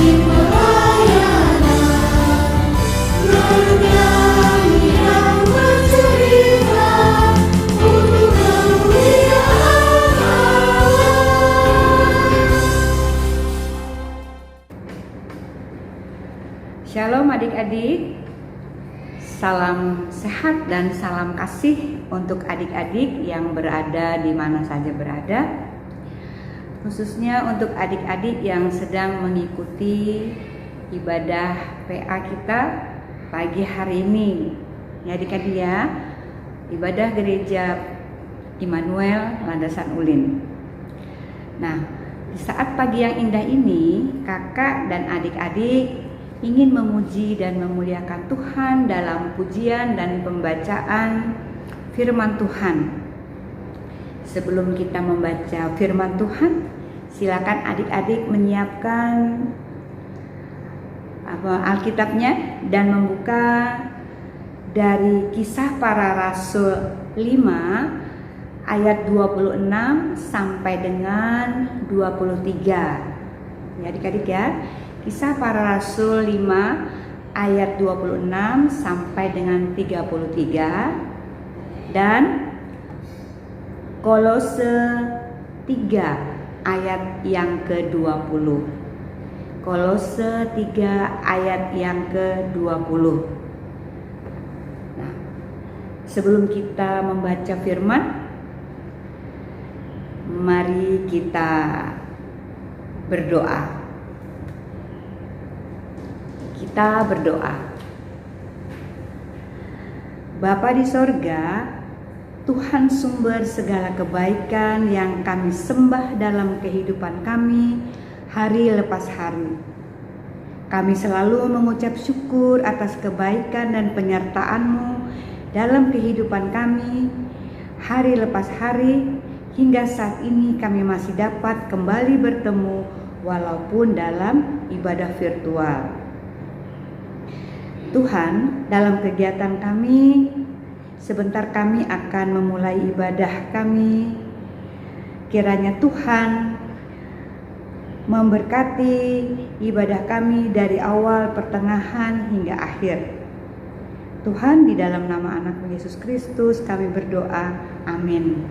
Shalom adik-adik, salam sehat dan salam kasih untuk adik-adik yang berada di mana saja berada. Khususnya untuk adik-adik yang sedang mengikuti ibadah PA kita pagi hari ini. Ya adik-adik ya, ibadah gereja Immanuel Landasan Ulin. Nah, di saat pagi yang indah ini, kakak dan adik-adik ingin memuji dan memuliakan Tuhan dalam pujian dan pembacaan firman Tuhan. Sebelum kita membaca firman Tuhan, silakan adik-adik menyiapkan Alkitabnya dan membuka dari Kisah Para Rasul 5 ayat 26 sampai dengan 23. Ya adik-adik ya. Kisah Para Rasul 5 ayat 26 sampai dengan 33 dan Kolose 3 ayat yang ke-20. Kolose 3 ayat yang ke-20. Nah, sebelum kita membaca firman, mari kita berdoa. Kita berdoa. Bapa di sorga, Tuhan sumber segala kebaikan yang kami sembah dalam kehidupan kami hari lepas hari. Kami selalu mengucap syukur atas kebaikan dan penyertaan-Mu dalam kehidupan kami hari lepas hari, hingga saat ini kami masih dapat kembali bertemu walaupun dalam ibadah virtual. Tuhan, dalam kegiatan kami, sebentar kami akan memulai ibadah kami. Kiranya Tuhan memberkati ibadah kami dari awal, pertengahan, hingga akhir. Tuhan, di dalam nama anak-Mu Yesus Kristus kami berdoa. Amin.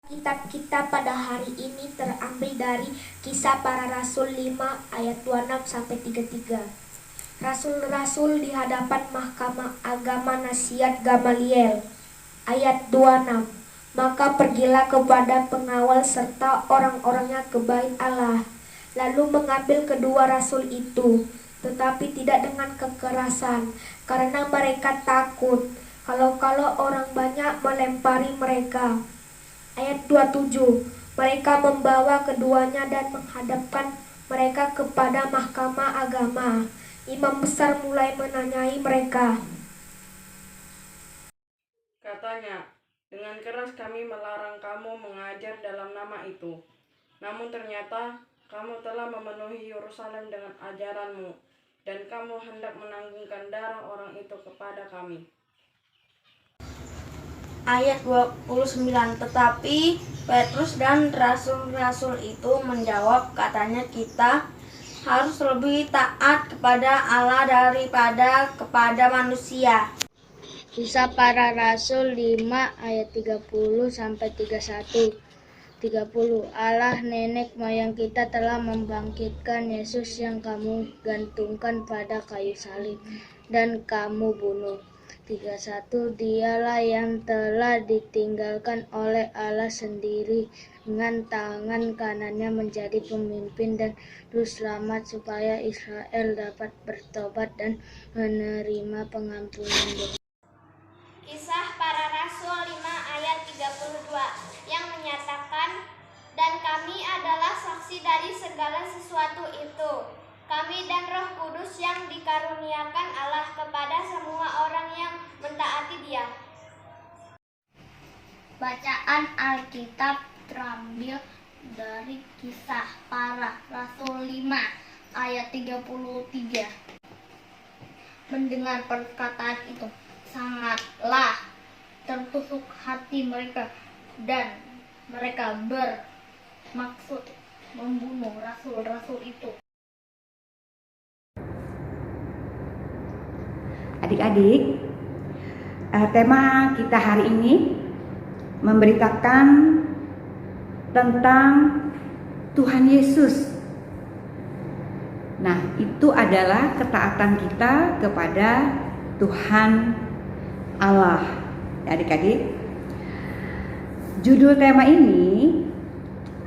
Kitab kita pada hari ini terambil dari Kisah Para Rasul 5 ayat 26 sampai 33. Rasul-rasul di hadapan Mahkamah Agama Nasihat Gamaliel. Ayat 26. Maka pergilah kepada pengawal serta orang-orangnya ke bait Allah, lalu mengambil kedua rasul itu, tetapi tidak dengan kekerasan, karena mereka takut kalau-kalau orang banyak melempari mereka. Ayat 27, mereka membawa keduanya dan menghadapkan mereka kepada mahkamah agama. Imam besar mulai menanyai mereka. Katanya, dengan keras kami melarang kamu mengajar dalam nama itu. Namun ternyata kamu telah memenuhi Yerusalem dengan ajaranmu, dan kamu hendak menanggungkan darah orang itu kepada kami. Ayat 29, tetapi Petrus dan rasul-rasul itu menjawab, katanya, kita harus lebih taat kepada Allah daripada kepada manusia. Kisah Para Rasul 5 ayat 30 sampai 31. 30. Allah nenek moyang kita telah membangkitkan Yesus yang kamu gantungkan pada kayu salib dan kamu bunuh. 31. Dialah yang telah ditinggalkan oleh Allah sendiri dengan tangan kanannya menjadi pemimpin dan juru selamat supaya Israel dapat bertobat dan menerima pengampunan dosa. Kisah Para Rasul 5 ayat 32 yang menyatakan, dan kami adalah saksi dari segala sesuatu itu, kami dan Roh Kudus yang dikaruniakan Allah kepada semua orang yang mentaati Dia. Bacaan Alkitab terambil dari Kisah Para Rasul 5 ayat 33. Mendengar perkataan itu, sangatlah tertusuk hati mereka dan mereka bermaksud membunuh rasul-rasul itu. Adik-adik, tema kita hari ini memberitakan tentang Tuhan Yesus. Nah, itu adalah ketaatan kita kepada Tuhan Allah. Adik-adik, judul tema ini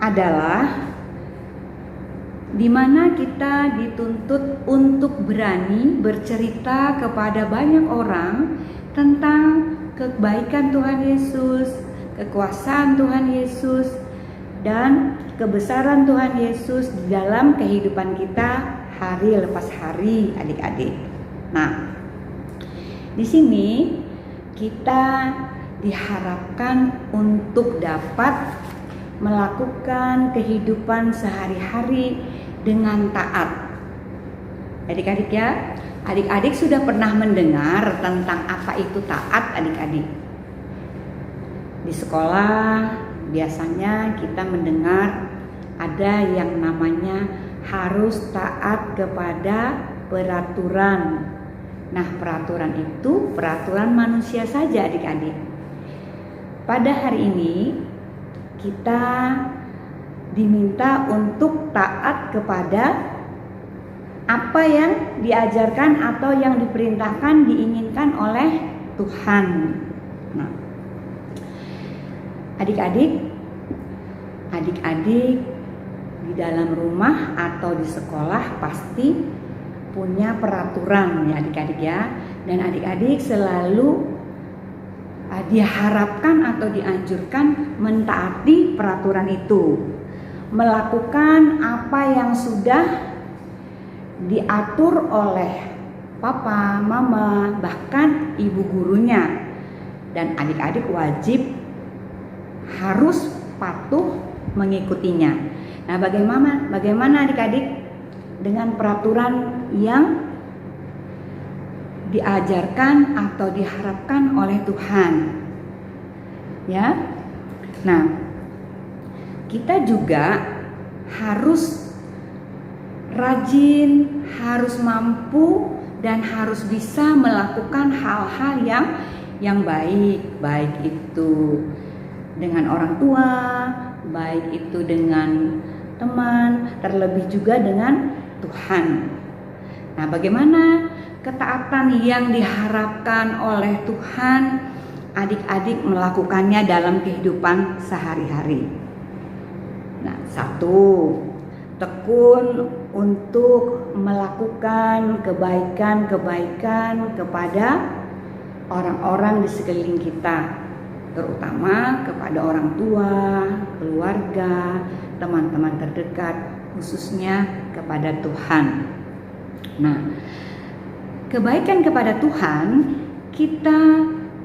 adalah di mana kita dituntut untuk berani bercerita kepada banyak orang tentang kebaikan Tuhan Yesus, kekuasaan Tuhan Yesus, dan kebesaran Tuhan Yesus di dalam kehidupan kita hari lepas hari, adik-adik. Nah, di sini kita diharapkan untuk dapat melakukan kehidupan sehari-hari dengan taat. Adik-adik ya, adik-adik sudah pernah mendengar tentang apa itu taat, adik-adik? Di sekolah biasanya kita mendengar ada yang namanya harus taat kepada peraturan. Nah, peraturan itu peraturan manusia saja, adik-adik. Pada hari ini kita diminta untuk taat kepada apa yang diajarkan atau yang diperintahkan, diinginkan oleh Tuhan. Nah, adik-adik di dalam rumah atau di sekolah pasti punya peraturan ya adik-adik ya. Dan adik-adik selalu diharapkan atau dianjurkan mentaati peraturan itu, melakukan apa yang sudah diatur oleh papa, mama, bahkan ibu gurunya. Dan adik-adik wajib harus patuh mengikutinya. Nah, bagaimana adik-adik dengan peraturan yang diajarkan atau diharapkan oleh Tuhan? Ya. Nah, kita juga harus rajin, harus mampu dan harus bisa melakukan hal-hal yang baik itu dengan orang tua, baik itu dengan teman, terlebih juga dengan Tuhan. Nah, bagaimana ketaatan yang diharapkan oleh Tuhan adik-adik melakukannya dalam kehidupan sehari-hari? Nah, satu, tekun untuk melakukan kebaikan-kebaikan kepada orang-orang di sekeliling kita, terutama kepada orang tua, keluarga, teman-teman terdekat, khususnya kepada Tuhan. Nah, kebaikan kepada Tuhan kita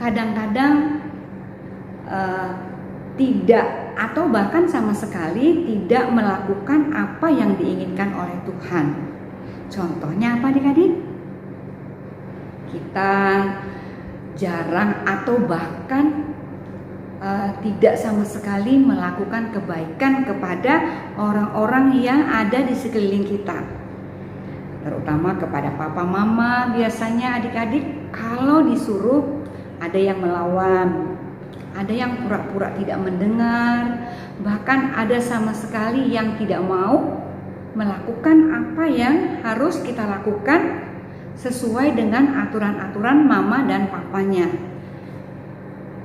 kadang-kadang tidak atau bahkan sama sekali tidak melakukan apa yang diinginkan oleh Tuhan. Contohnya apa adik-adik? Kita jarang atau bahkan tidak sama sekali melakukan kebaikan kepada orang-orang yang ada di sekeliling kita, terutama kepada papa mama. Biasanya adik-adik kalau disuruh ada yang melawan, ada yang pura-pura tidak mendengar, bahkan ada sama sekali yang tidak mau melakukan apa yang harus kita lakukan sesuai dengan aturan-aturan mama dan papanya.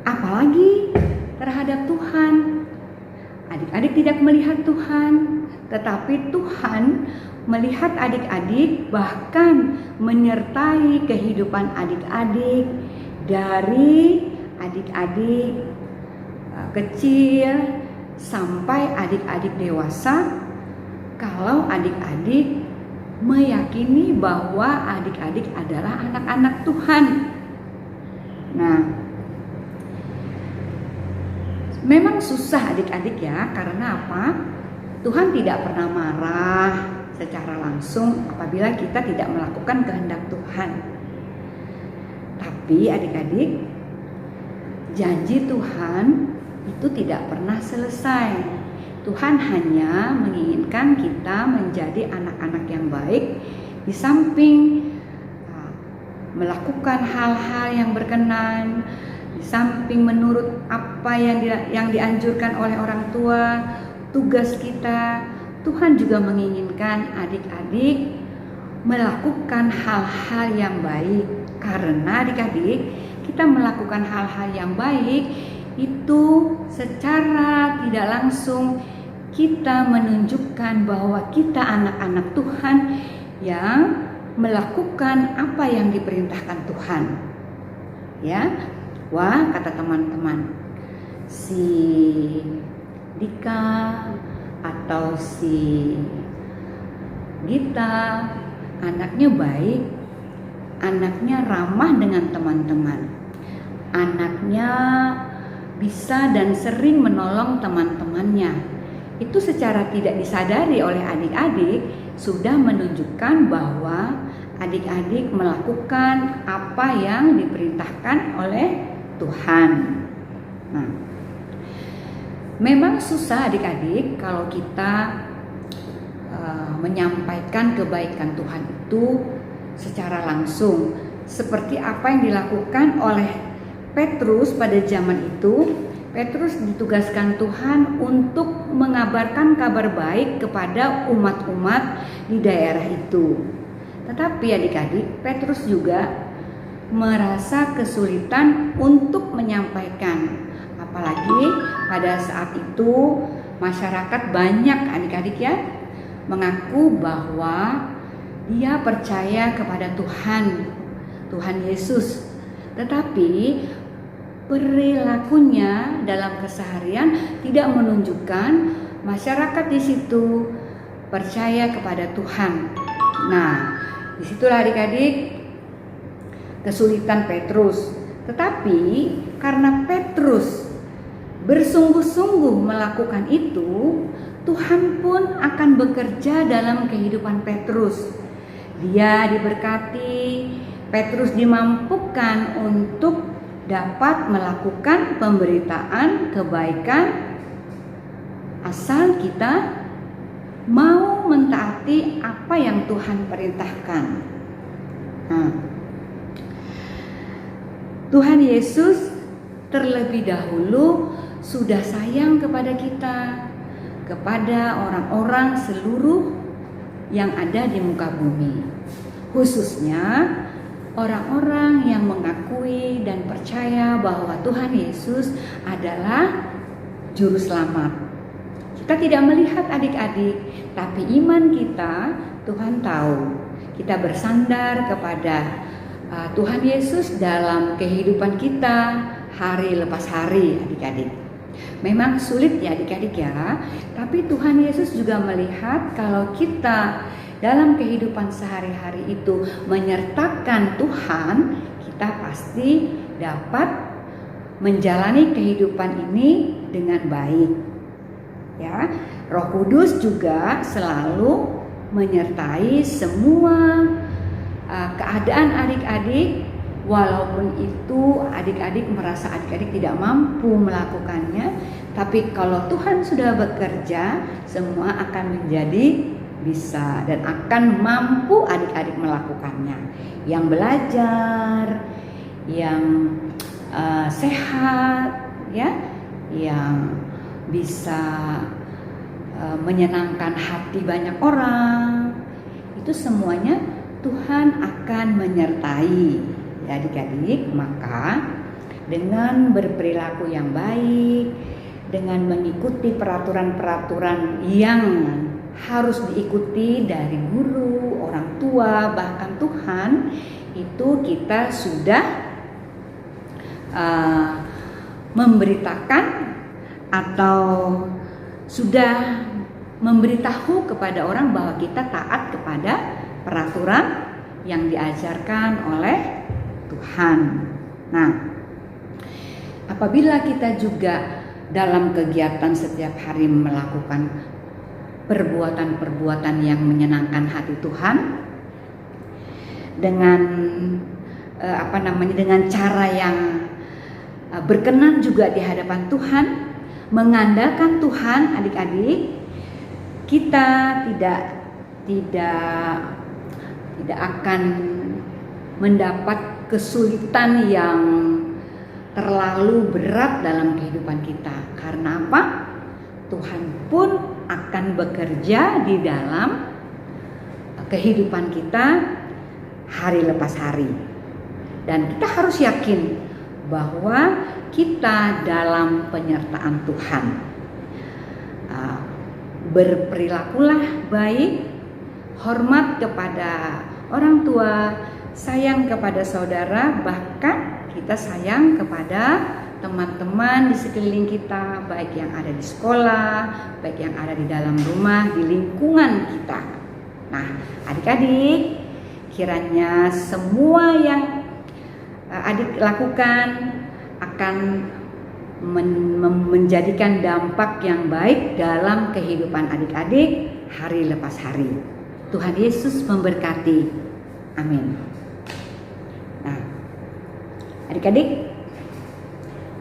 Apalagi terhadap Tuhan. Adik-adik tidak melihat Tuhan, tetapi Tuhan melihat adik-adik, bahkan menyertai kehidupan adik-adik dari adik-adik kecil sampai adik-adik dewasa. Kalau adik-adik meyakini bahwa adik-adik adalah anak-anak Tuhan. Nah, memang susah adik-adik ya, karena apa? Tuhan tidak pernah marah secara langsung apabila kita tidak melakukan kehendak Tuhan. Tapi adik-adik, janji Tuhan itu tidak pernah selesai. Tuhan hanya menginginkan kita menjadi anak-anak yang baik, di samping melakukan hal-hal yang berkenan, di samping menurut apa yang dianjurkan oleh orang tua, tugas kita. Tuhan juga menginginkan adik-adik melakukan hal-hal yang baik, karena adik-adik kita melakukan hal-hal yang baik itu secara tidak langsung kita menunjukkan bahwa kita anak-anak Tuhan yang melakukan apa yang diperintahkan Tuhan. Ya, wah, kata teman-teman, si Dika atau si Gita anaknya baik, anaknya ramah dengan teman-teman, anaknya bisa dan sering menolong teman-temannya. Itu secara tidak disadari oleh adik-adik sudah menunjukkan bahwa adik-adik melakukan apa yang diperintahkan oleh Tuhan. Nah, memang susah adik-adik kalau kita menyampaikan kebaikan Tuhan itu secara langsung, seperti apa yang dilakukan oleh Petrus pada zaman itu. Petrus ditugaskan Tuhan untuk mengabarkan kabar baik kepada umat-umat di daerah itu. Tetapi adik-adik, Petrus juga merasa kesulitan untuk menyampaikan. Apalagi pada saat itu masyarakat banyak adik-adik ya mengaku bahwa dia percaya kepada Tuhan Yesus. Tetapi perilakunya dalam keseharian tidak menunjukkan masyarakat di situ percaya kepada Tuhan. Nah, disitulah adik-adik kesulitan Petrus. Tetapi karena Petrus bersungguh-sungguh melakukan itu, Tuhan pun akan bekerja dalam kehidupan Petrus. Dia diberkati, Petrus dimampukan untuk dapat melakukan pemberitaan kebaikan asal kita mau mentaati apa yang Tuhan perintahkan. Nah, Tuhan Yesus terlebih dahulu sudah sayang kepada kita, kepada orang-orang seluruh yang ada di muka bumi, khususnya orang-orang yang mengakui dan percaya bahwa Tuhan Yesus adalah juru selamat. Kita tidak melihat adik-adik, tapi iman kita, Tuhan tahu. Kita bersandar kepada Tuhan Yesus dalam kehidupan kita hari lepas hari, adik-adik. Memang sulit ya adik-adik ya, tapi Tuhan Yesus juga melihat kalau kita dalam kehidupan sehari-hari itu menyertakan Tuhan, kita pasti dapat menjalani kehidupan ini dengan baik. Ya, Roh Kudus juga selalu menyertai semua keadaan adik-adik, walaupun itu adik-adik merasa adik-adik tidak mampu melakukannya, tapi kalau Tuhan sudah bekerja, semua akan menjadi bisa dan akan mampu adik-adik melakukannya. Yang belajar, yang sehat, ya, yang bisa menyenangkan hati banyak orang, itu semuanya Tuhan akan menyertai ya adik-adik. Maka dengan berperilaku yang baik, dengan mengikuti peraturan-peraturan yang harus diikuti dari guru, orang tua, bahkan Tuhan, itu kita sudah memberitakan atau sudah memberitahu kepada orang bahwa kita taat kepada peraturan yang diajarkan oleh Tuhan. Nah, apabila kita juga dalam kegiatan setiap hari melakukan perbuatan-perbuatan yang menyenangkan hati Tuhan dengan dengan cara yang berkenan juga di hadapan Tuhan, mengandalkan Tuhan, adik-adik, kita tidak akan mendapat kesulitan yang terlalu berat dalam kehidupan kita. Karena apa? Tuhan pun akan bekerja di dalam kehidupan kita hari lepas hari. Dan kita harus yakin bahwa kita dalam penyertaan Tuhan. Berperilakulah baik, hormat kepada orang tua, sayang kepada saudara, bahkan kita sayang kepada teman-teman di sekeliling kita, baik yang ada di sekolah, baik yang ada di dalam rumah, di lingkungan kita. Nah, adik-adik, kiranya semua yang adik lakukan akan menjadikan dampak yang baik dalam kehidupan adik-adik hari lepas hari. Tuhan Yesus memberkati. Amin. Nah, adik-adik,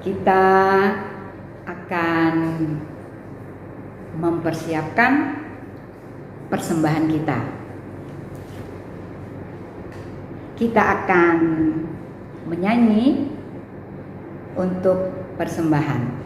kita akan mempersiapkan persembahan kita. Kita akan menyanyi untuk persembahan.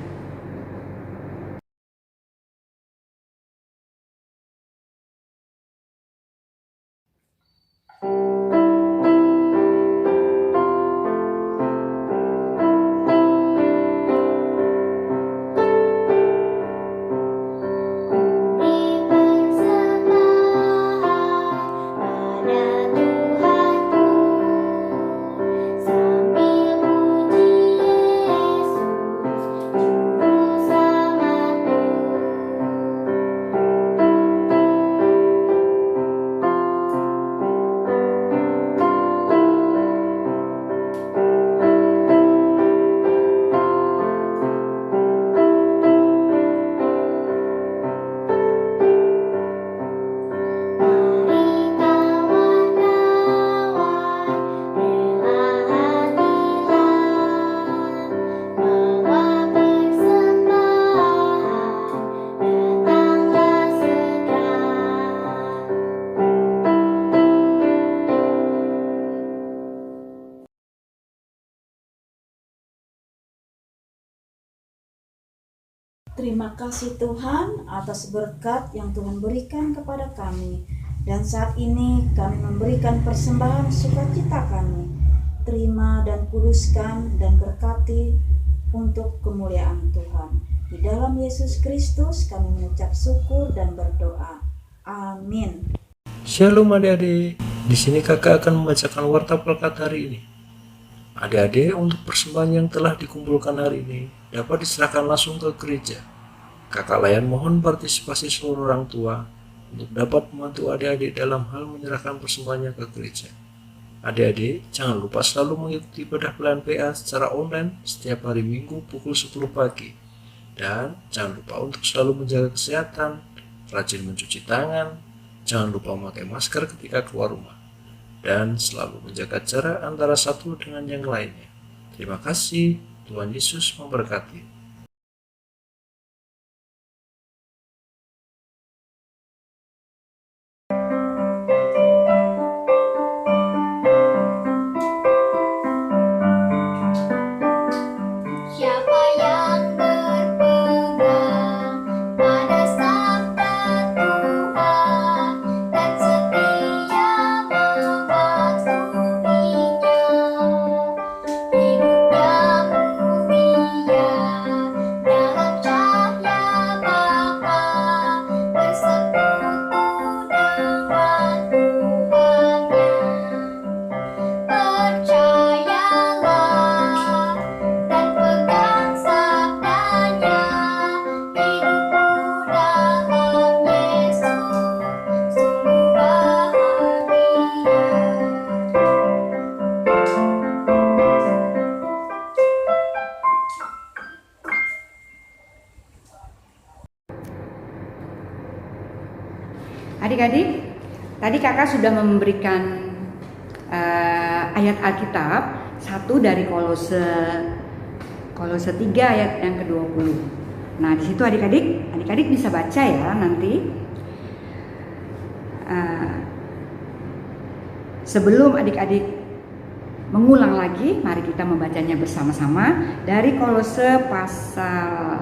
Terima kasih Tuhan atas berkat yang Tuhan berikan kepada kami. Dan saat ini kami memberikan persembahan sukacita kami. Terima dan kuduskan dan berkati untuk kemuliaan Tuhan. Di dalam Yesus Kristus kami mengucap syukur dan berdoa. Amin. Shalom adik-adik. Di sini kakak akan membacakan warta Pelkat hari ini. Adik-adik, untuk persembahan yang telah dikumpulkan hari ini dapat diserahkan langsung ke gereja. Kakak Layan mohon partisipasi seluruh orang tua untuk dapat membantu adik-adik dalam hal menyerahkan persembahannya ke gereja. Adik-adik, jangan lupa selalu mengikuti ibadah pelayan PA secara online setiap hari Minggu pukul 10 pagi. Dan jangan lupa untuk selalu menjaga kesehatan, rajin mencuci tangan, jangan lupa memakai masker ketika keluar rumah, dan selalu menjaga jarak antara satu dengan yang lainnya. Terima kasih, Tuhan Yesus memberkati. Siapa yang berpegang pada sabda Tuhan dan setia mematuhinya, hidupnya mulia dalam cahaya Bapa, bersekutu dengan Tuhannya. Percayalah dan pegang sabdanya, hidupmu dalam Yesus sungguh bahagia. Adik-adik, tadi kakak sudah memberikan ayat Alkitab, satu dari Kolose Kolose 3 ayat yang ke-20. Nah, di situ adik-adik bisa baca ya nanti. Sebelum adik-adik mengulang lagi, mari kita membacanya bersama-sama dari Kolose pasal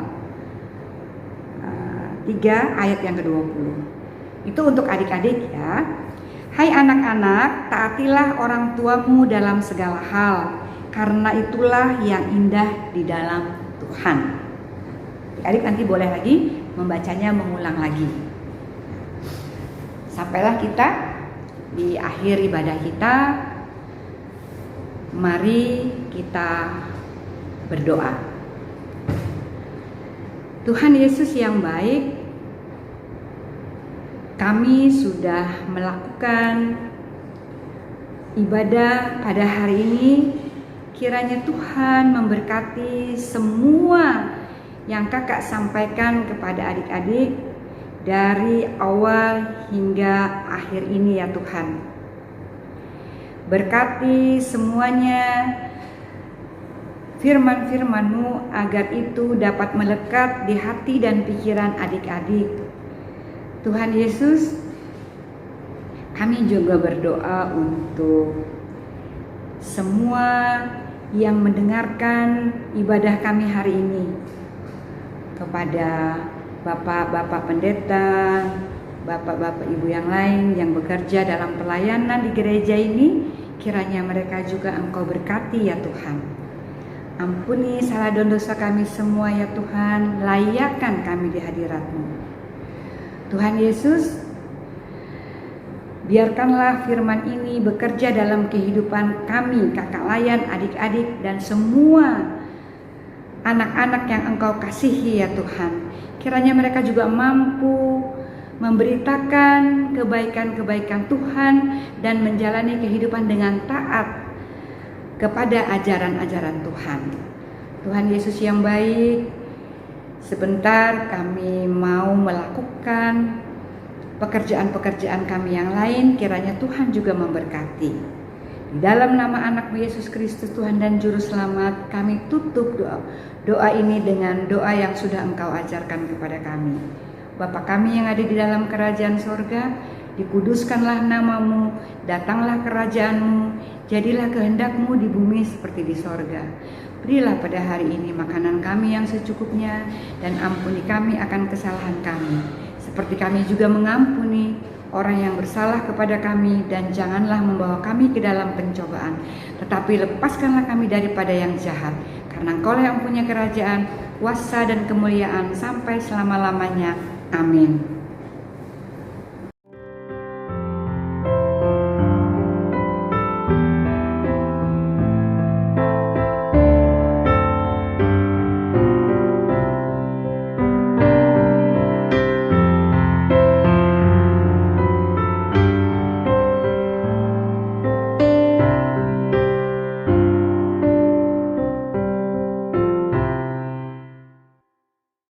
3 ayat yang ke-20. Itu untuk adik-adik ya. Hai anak-anak, taatilah orang tuamu dalam segala hal, karena itulah yang indah di dalam Tuhan. Adik nanti boleh lagi membacanya, mengulang lagi. Sampailah kita di akhir ibadah kita. Mari kita berdoa. Tuhan Yesus yang baik, kami sudah melakukan ibadah pada hari ini. Kiranya Tuhan memberkati semua yang kakak sampaikan kepada adik-adik dari awal hingga akhir ini ya Tuhan. Berkati semuanya firman-firman-Mu agar itu dapat melekat di hati dan pikiran adik-adik. Tuhan Yesus, kami juga berdoa untuk semua yang mendengarkan ibadah kami hari ini, kepada bapak-bapak pendeta, bapak-bapak ibu yang lain yang bekerja dalam pelayanan di gereja ini, kiranya mereka juga Engkau berkati ya Tuhan. Ampuni salah dan dosa kami semua ya Tuhan, layakkan kami di hadirat-Mu. Tuhan Yesus, biarkanlah firman ini bekerja dalam kehidupan kami, kakak layan, adik-adik, dan semua anak-anak yang Engkau kasihi ya Tuhan. Kiranya mereka juga mampu memberitakan kebaikan-kebaikan Tuhan dan menjalani kehidupan dengan taat kepada ajaran-ajaran Tuhan. Tuhan Yesus yang baik, sebentar kami mau melakukan pekerjaan-pekerjaan kami yang lain, kiranya Tuhan juga memberkati. Di dalam nama anak-Mu Yesus Kristus Tuhan dan Juru Selamat, kami tutup doa ini dengan doa yang sudah Engkau ajarkan kepada kami. Bapa kami yang ada di dalam kerajaan sorga, dikuduskanlah nama-Mu, datanglah kerajaan-Mu, jadilah kehendak-Mu di bumi seperti di sorga. Berilah pada hari ini makanan kami yang secukupnya, dan ampuni kami akan kesalahan kami, seperti kami juga mengampuni orang yang bersalah kepada kami, dan janganlah membawa kami ke dalam pencobaan, tetapi lepaskanlah kami daripada yang jahat, karena Engkaulah yang punya kerajaan, kuasa dan kemuliaan sampai selama-lamanya. Amin.